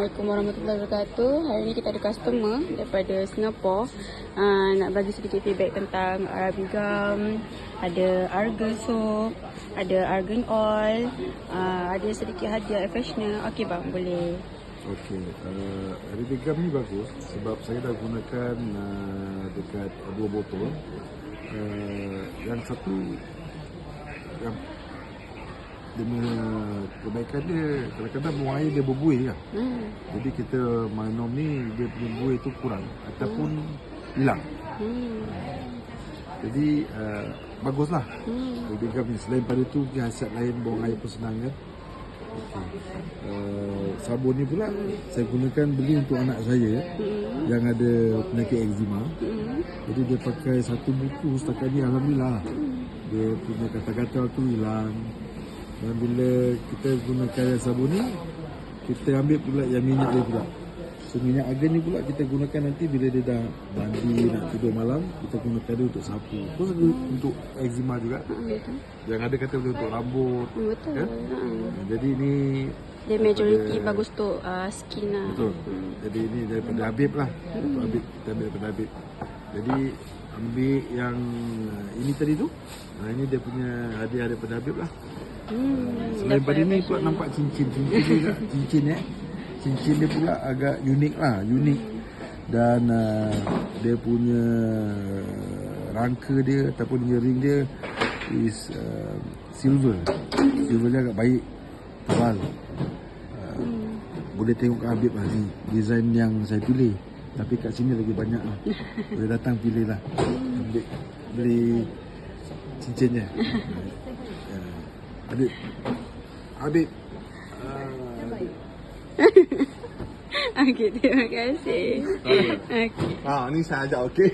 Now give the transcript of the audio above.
Assalamualaikum warahmatullahi wabarakatuh. Hari ni kita ada customer daripada Singapore nak bagi sedikit feedback tentang Arabic Gum, ada argan soap, ada argan oil, ada sedikit hadiah air freshener. Okey bang, boleh. Okey, Arabic Gum ni bagus sebab saya dah gunakan dekat 2 botol. Yang satu yang kebaikan dia, kadang-kadang buang air dia berbuih lah. Jadi kita minum ni dia punya buih tu kurang ataupun hilang. Jadi baguslah. Arabic Gum ni selain pada tu khasiat lain buang air pun senang kan. Sabun ni pula saya gunakan beli untuk anak saya yang ada penyakit eczema. Jadi dia pakai satu buku setakat ni, alhamdulillah dia punya kata-kata tu hilang. Dan bila kita gunakan sabun ni, kita ambil pula yang minyak dia pula. So minyak argan ni pula kita gunakan nanti bila dia dah mandi nak tidur malam, kita gunakan dia untuk sapu. Terus untuk eczema juga. Yang ada kata boleh untuk rambut. Betul. Kan? Jadi ni Dia majority bagus untuk skin lah. betul. Jadi ini daripada Habib lah. Untuk Habib, kita ambil daripada Habib. Jadi ambil yang ini tadi tu. Ini dia punya hadiah daripada Habib lah. Selain pada ni pula nampak cincin juga. Cincin dia pula agak unik lah, unik. Dan dia punya rangka dia ataupun earring dia is silver. Silver dia agak baik, tebal. Boleh tengok kat Habib lah ni, design yang saya pilih. Tapi kat sini lagi banyak lah. Boleh datang pilih lah. Ambil, beli cincinnya. Habib. Okey, terima kasih. Ni saya ajak okey.